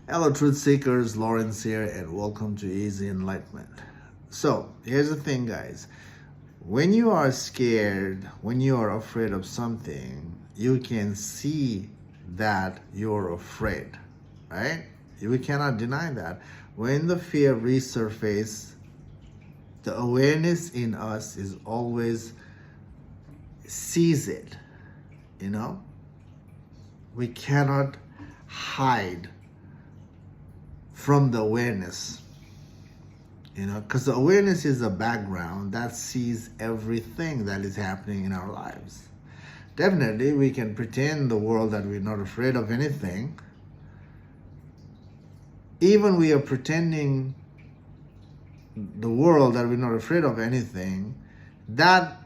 Hello, truth seekers. Lawrence here, and welcome to Easy Enlightenment. So, here's the thing, guys. When you are scared, when you are afraid of something, you can see that you're afraid, right? We cannot deny that. When the fear resurfaces, the awareness in us is always sees it, you know? We cannot hide from the awareness, because the awareness is the background that sees everything that is happening in our lives. Definitely we can pretend the world that we're not afraid of anything. Even we are pretending the world that we're not afraid of anything, that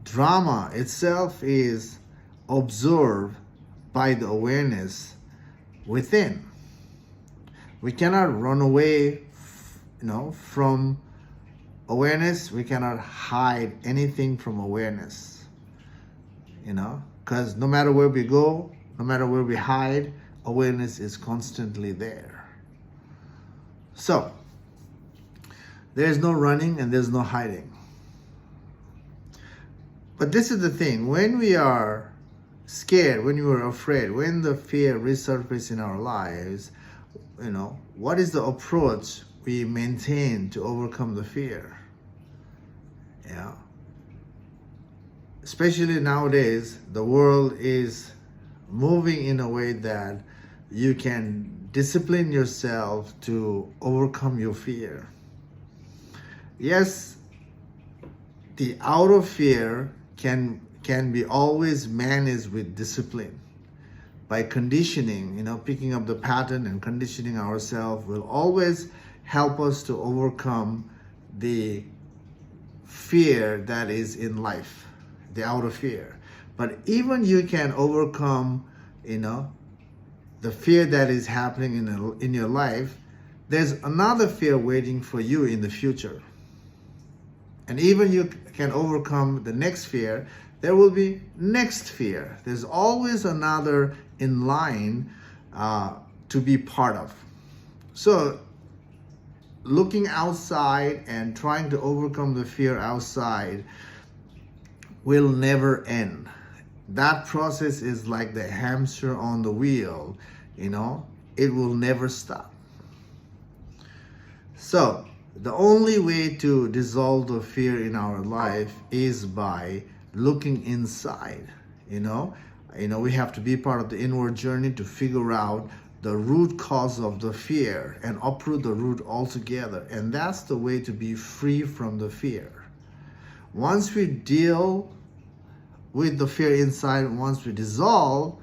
drama itself is observed by the awareness within. We cannot run away, from awareness. We cannot hide anything from awareness, because no matter where we go, no matter where we hide, awareness is constantly there. So, there's no running and there's no hiding. But this is the thing, when we are scared, when we are afraid, when the fear resurfaces in our lives, what is the approach we maintain to overcome the fear? Yeah. Especially nowadays, the world is moving in a way that you can discipline yourself to overcome your fear. Yes, the outer fear can be always managed with discipline. By conditioning, picking up the pattern and conditioning ourselves will always help us to overcome the fear that is in life, the outer fear. But even you can overcome, the fear that is happening in your life, there's another fear waiting for you in the future. And even you can overcome the next fear, there will be next fear. There's always another in line to be part of. So looking outside and trying to overcome the fear outside will never end. That process is like the hamster on the wheel, it will never stop. So the only way to dissolve the fear in our life is by looking inside. We have to be part of the inward journey to figure out the root cause of the fear and uproot the root altogether. And that's the way to be free from the fear. Once we deal with the fear inside, once we dissolve,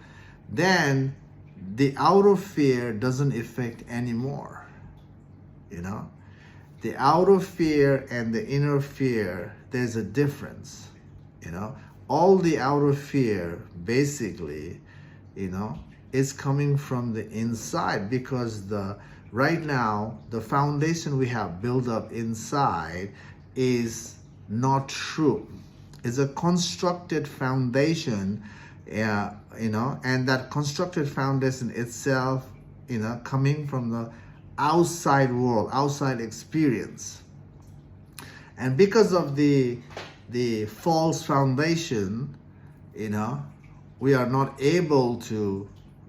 then the outer fear doesn't affect anymore. The outer fear and the inner fear, there's a difference. All the outer fear basically, is coming from the inside, because right now the foundation we have built up inside is not true. It's a constructed foundation, and that constructed foundation itself, coming from the outside world, outside experience. And because of the false foundation, we are not able to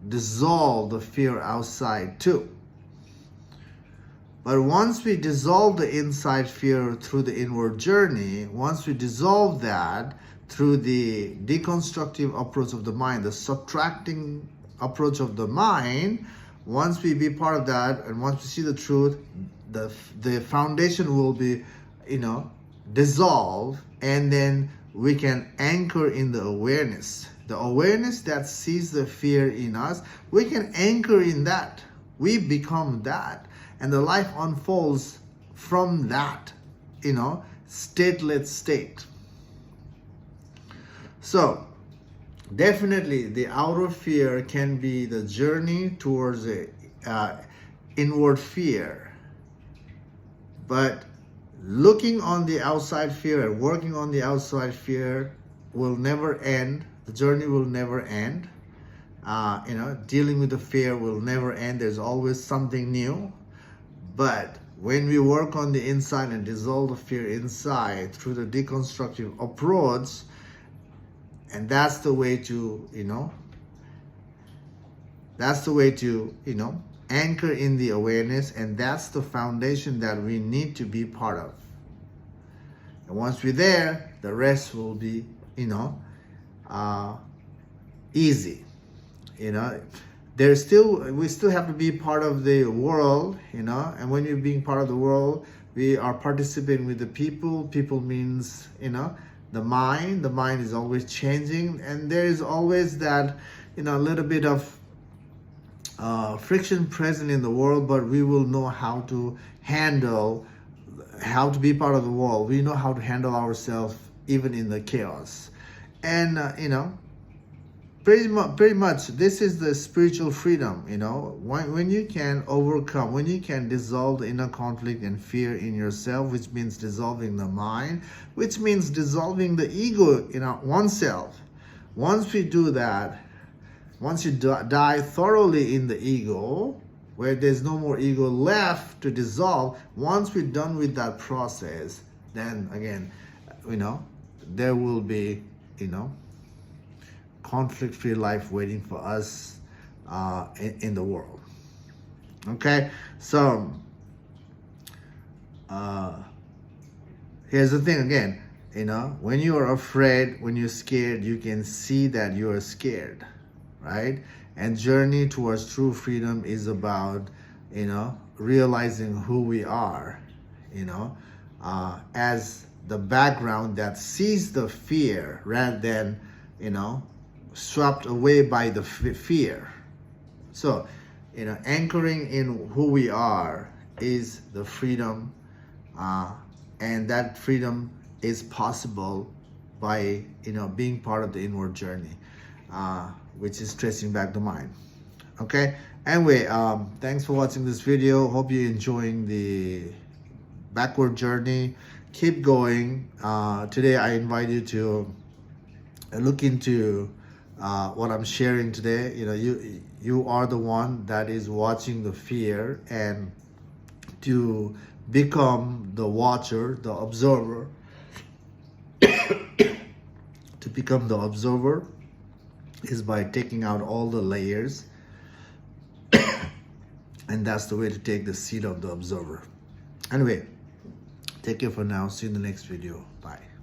dissolve the fear outside too. But once we dissolve the inside fear through the inward journey, once we dissolve that through the deconstructive approach of the mind, the subtracting approach of the mind, once we be part of that and once we see the truth, the foundation will be, dissolve, and then we can anchor in the awareness. The awareness that sees the fear in us, we can anchor in that. We become that. And the life unfolds from that, stateless state. So, definitely the outer fear can be the journey towards a inward fear. But looking on the outside fear and working on the outside fear will never end. The journey will never end. dealing with the fear will never end. There's always something new. But when we work on the inside and dissolve the fear inside through the deconstructive approach, and that's the way to, anchor in the awareness, and that's the foundation that we need to be part of. And once we're there, the rest will be, easy. We still have to be part of the world, and when you're being part of the world, we are participating with the people. People means, the mind. The mind is always changing, and there is always that, a little bit of friction present in the world, but we will know how to be part of the world. We know how to handle ourselves even in the chaos. And pretty much this is the spiritual freedom. When you can overcome, when you can dissolve the inner conflict and fear in yourself, which means dissolving the mind, which means dissolving the ego in oneself. Once we do that, once you die thoroughly in the ego, where there's no more ego left to dissolve, once we're done with that process, then again, there will be, conflict-free life waiting for us in the world. Okay, so here's the thing again, when you are afraid, when you're scared, you can see that you are scared, right? And journey towards true freedom is about, realizing who we are, as the background that sees the fear rather than, swept away by the fear. So, anchoring in who we are is the freedom, and that freedom is possible by, being part of the inward journey, which is tracing back the mind. Okay, anyway, thanks for watching this video. Hope you're enjoying the backward journey. Keep going. Today I invite you to look into what I'm sharing today. You are the one that is watching the fear, and to become the watcher, the observer, to become the observer is by taking out all the layers, and that's the way to take the seat of the observer. Anyway, take care for now. See you in the next video. Bye.